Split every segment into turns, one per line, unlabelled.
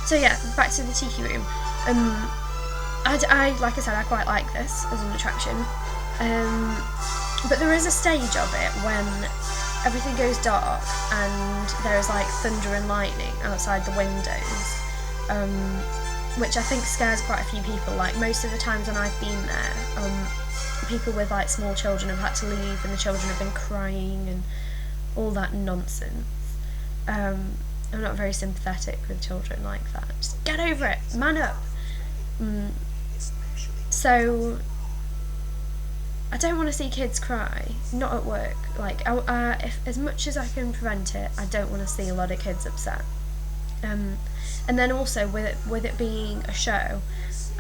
So yeah, back to the Tiki Room. I like I said, I quite like this as an attraction. But there is a stage of it when everything goes dark and there's like thunder and lightning outside the windows, which I think scares quite a few people. Like most of the times when I've been there, people with like small children have had to leave and the children have been crying and all that nonsense. I'm not very sympathetic with children like that. Just get over it, man up. So I don't want to see kids cry, not at work. Like, if as much as I can prevent it, I don't want to see a lot of kids upset. And then also with it being a show,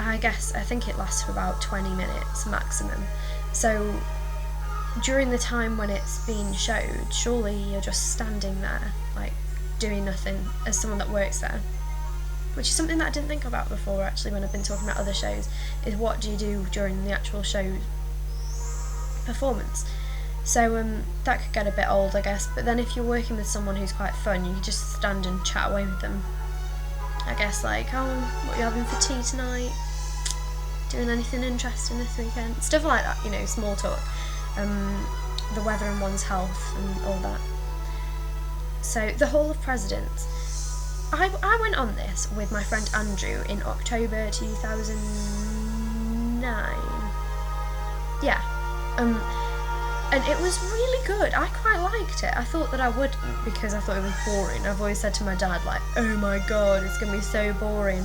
I think it lasts for about 20 minutes maximum. So during the time when it's being showed, surely you're just standing there, like doing nothing as someone that works there. Which is something that I didn't think about before actually when I've been talking about other shows, is what do you do during the actual show performance. So that could get a bit old, I guess, but then if you're working with someone who's quite fun, you can just stand and chat away with them. I guess like, oh, what are you having for tea tonight? Doing anything interesting this weekend? Stuff like that, you know, small talk. The weather and one's health and all that. So the Hall of Presidents. I went on this with my friend Andrew in October 2009. Yeah. And it was really good. I quite liked it. I thought that I wouldn't because I thought it was boring. I've always said to my dad, like, oh my god, it's going to be so boring,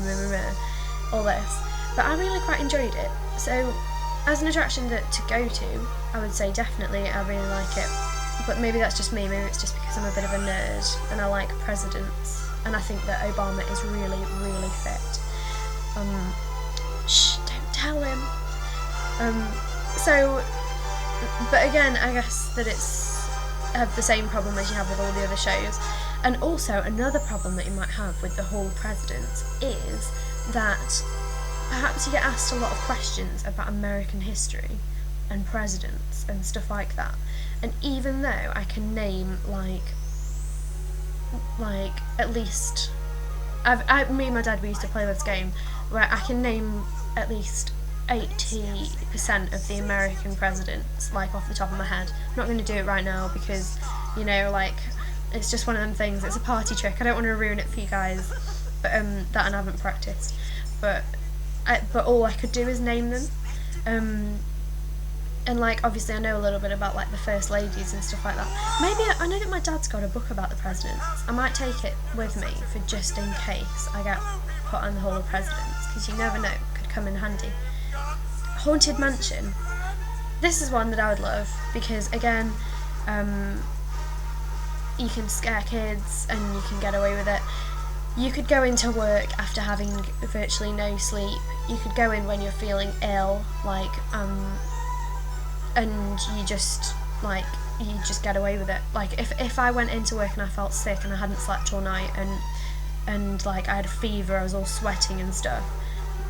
all this. But I really quite enjoyed it. So, as an attraction to go to, I would say definitely I really like it. But maybe that's just me, maybe it's just because I'm a bit of a nerd and I like presidents. And I think that Obama is really, really fit. Shh, don't tell him. But again, I guess that it's have the same problem as you have with all the other shows. And also, another problem that you might have with the Hall of Presidents is that perhaps you get asked a lot of questions about American history and presidents and stuff like that. And even though I can name like at least me and my dad, we used to play this game where I can name at least 80% of the American presidents, like off the top of my head. I'm not going to do it right now because, you know, like, it's just one of them things. It's a party trick. I don't want to ruin it for you guys, but that and I haven't practiced. But all I could do is name them. And like, obviously I know a little bit about like the first ladies and stuff like that. Maybe I know that my dad's got a book about the presidents. I might take it with me for just in case I get put on the Hall of Presidents, because you never know, it could come in handy. Haunted Mansion. This is one that I would love because again, you can scare kids and you can get away with it. You could go into work after having virtually no sleep. You could go in when you're feeling ill, like and you just get away with it. Like if I went into work and I felt sick and I hadn't slept all night and like I had a fever, I was all sweating and stuff,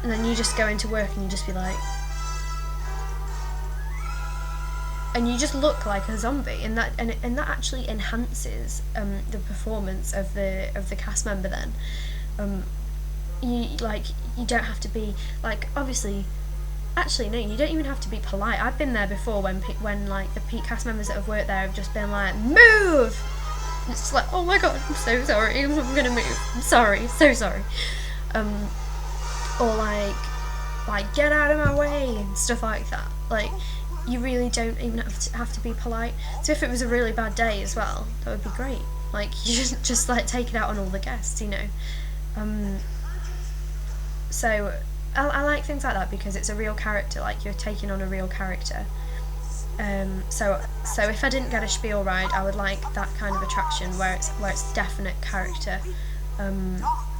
and then you just go into work and you just be like, and you just look like a zombie, and that actually enhances the performance of the cast member. Then you don't have to be like, obviously. Actually, no, you don't even have to be polite. I've been there before when like the cast members that have worked there have just been like, move! And it's like, oh my god, I'm so sorry, I'm gonna move. I'm sorry, so sorry. Or like get out of my way and stuff like that. Like, you really don't even have to be polite. So if it was a really bad day as well, that would be great. Like, you just like take it out on all the guests, you know. So I like things like that because it's a real character, like you're taking on a real character. So if I didn't get a spiel ride, I would like that kind of attraction where it's definite character.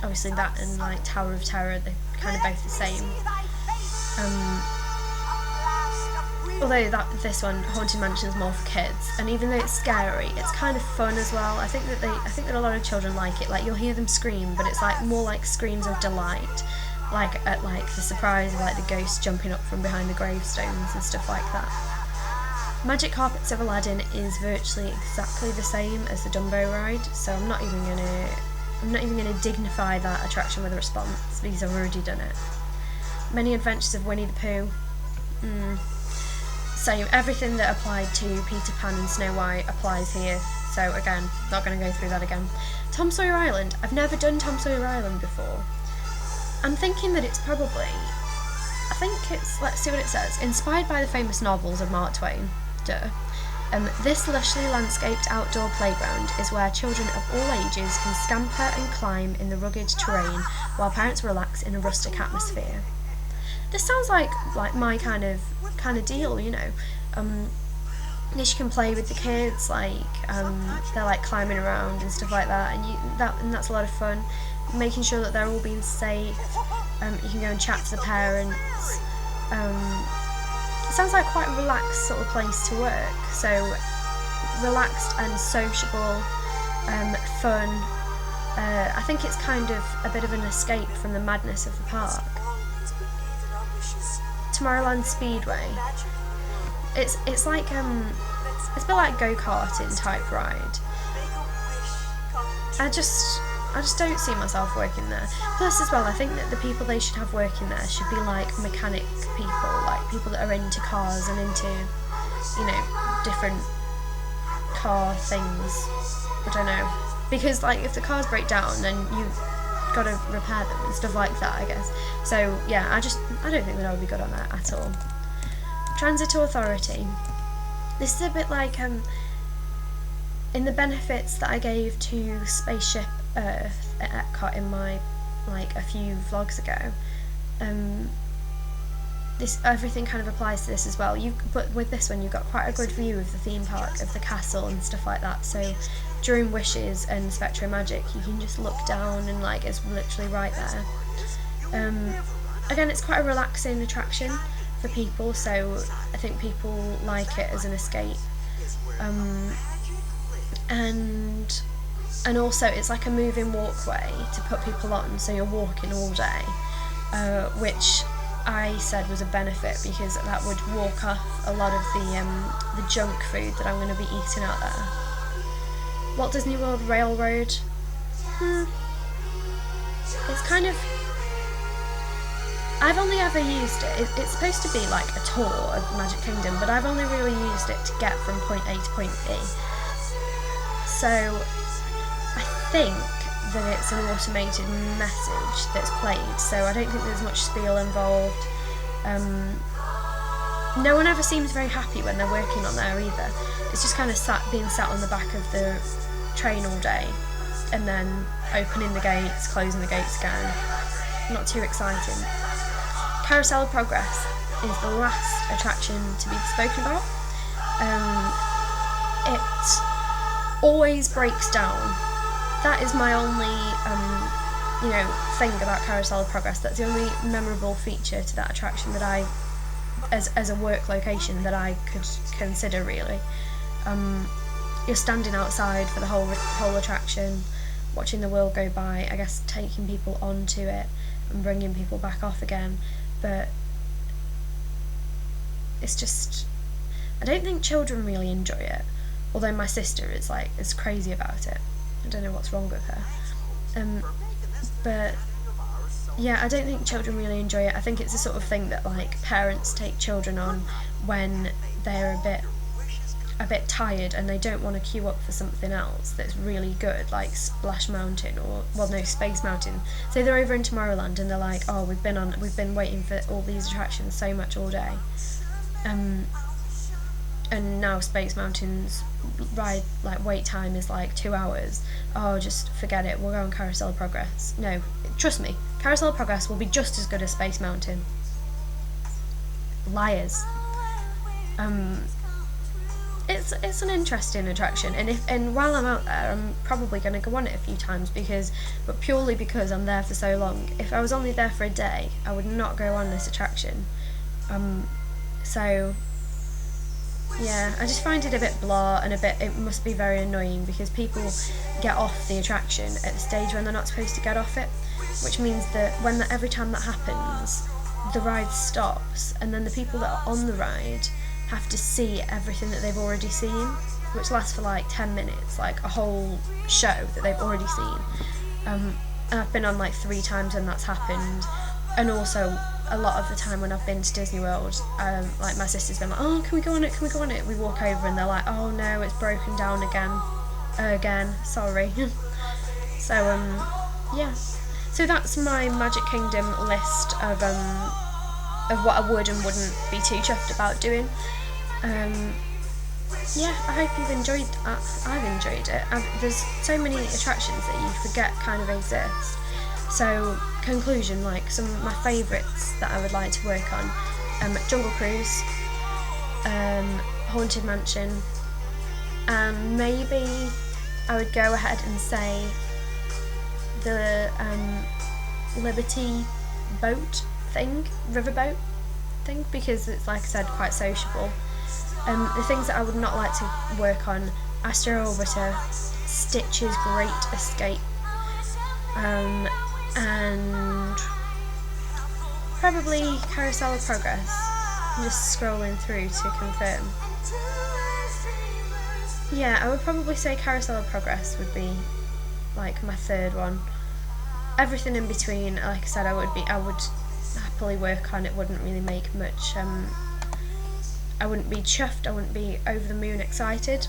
Obviously that and like Tower of Terror, they're kind of both the same. Although this one, Haunted Mansion, is more for kids, and even though it's scary, it's kind of fun as well. I think that a lot of children like it. Like, you'll hear them scream, but it's like more like screams of delight. Like at like the surprise of like the ghosts jumping up from behind the gravestones and stuff like that. Magic Carpets of Aladdin is virtually exactly the same as the Dumbo ride, so I'm not even gonna I'm not even going to dignify that attraction with a response because I've already done it. Many Adventures of Winnie the Pooh. Same, everything that applied to Peter Pan and Snow White applies here. So again, not going to go through that again. Tom Sawyer Island. I've never done Tom Sawyer Island before. I'm thinking that it's probably, I think it's, let's see what it says. Inspired by the famous novels of Mark Twain. Duh. This lushly landscaped outdoor playground is where children of all ages can scamper and climb in the rugged terrain while parents relax in a rustic atmosphere. This sounds like my kind of deal, you know. You can play with the kids, like they're like climbing around and stuff like that, and that's a lot of fun. Making sure that they're all being safe. You can go and chat to the parents. It sounds like quite a relaxed sort of place to work. So relaxed and sociable, fun. I think it's kind of a bit of an escape from the madness of the park. Tomorrowland Speedway. It's like it's a bit like go-karting type ride. I just don't see myself working there. Plus as well, I think that the people they should have working there should be like mechanic people, like people that are into cars and into, you know, different car things. I don't know. Because like if the cars break down then you've got to repair them and stuff like that, I guess. So yeah, I don't think that I would be good on that at all. Transit Authority. This is a bit like in the benefits that I gave to Spaceship Earth at Epcot in my a few vlogs ago. This everything kind of applies to this as well. But with this one, you've got quite a good view of the theme park, of the castle and stuff like that. So during Wishes and Spectro Magic, you can just look down and like it's literally right there. Again, it's quite a relaxing attraction for people, so I think people like it as an escape. And also it's like a moving walkway to put people on, so you're walking all day, which I said was a benefit because that would walk off a lot of the junk food that I'm going to be eating out there. Walt Disney World Railroad. It's kind of, I've only ever used it. It's supposed to be like a tour of Magic Kingdom, but I've only really used it to get from point A to point B. So I think that it's an automated message that's played, so I don't think there's much spiel involved. No one ever seems very happy when they're working on there either. It's just kind of being sat on the back of the train all day and then opening the gates, closing the gates again. Not too exciting. Carousel of Progress is the last attraction to be spoken about. It always breaks down. That is my only thing about Carousel of Progress. That's the only memorable feature to that attraction that I, as a work location, that I could consider really. You're standing outside for the whole attraction, watching the world go by, I guess taking people onto it and bringing people back off again, but it's just, I don't think children really enjoy it, although my sister is crazy about it. I don't know what's wrong with her. But yeah, I don't think children really enjoy it. I think it's the sort of thing that like parents take children on when they're a bit tired and they don't want to queue up for something else that's really good, like Splash Mountain Space Mountain. So they're over in Tomorrowland and they're like, oh, we've been waiting for all these attractions so much all day. And now Space Mountain's ride wait time is 2 hours. Oh, just forget it, we'll go on Carousel of Progress. No, trust me, Carousel of Progress will be just as good as Space Mountain. Liars. It's an interesting attraction, and while I'm out there, I'm probably going to go on it a few times but purely because I'm there for so long. If I was only there for a day, I would not go on this attraction. So yeah, I just find it a bit blah and it must be very annoying because people get off the attraction at the stage when they're not supposed to get off it, which means that every time that happens, the ride stops, and then the people that are on the ride have to see everything that they've already seen, which lasts for 10 minutes, a whole show that they've already seen. And I've been on like 3 times when that's happened. And also a lot of the time when I've been to Disney World, like my sister's been like, oh, can we go on it, can we go on it? We walk over and they're like, oh no, it's broken down again, sorry. So yeah, so that's my Magic Kingdom list of what I would and wouldn't be too chuffed about doing. Yeah, I hope you've enjoyed that. I've enjoyed it. There's so many attractions that you forget kind of exist. So, conclusion, like some of my favourites that I would like to work on: Jungle Cruise, Haunted Mansion, and maybe I would go ahead and say the Liberty boat thing, riverboat thing, because it's, like I said, quite sociable. The things that I would not like to work on: Astro Orbiter, Stitch's Great Escape, and probably Carousel of Progress. I'm just scrolling through to confirm. Yeah, I would probably say Carousel of Progress would be like my third one. Everything in between, like I said, I would happily work on. It wouldn't really make much. I wouldn't be chuffed. I wouldn't be over the moon excited,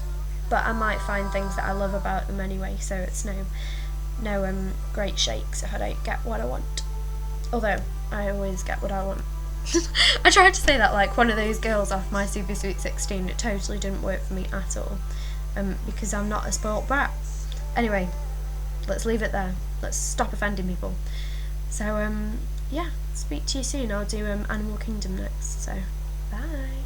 but I might find things that I love about them anyway. So it's no great shakes if I don't get what I want. Although I always get what I want. I tried to say that like one of those girls off My Super Sweet 16. It totally didn't work for me at all, because I'm not a spoilt brat. Anyway, let's leave it there. Let's stop offending people. So yeah, speak to you soon. I'll do Animal Kingdom next. So bye.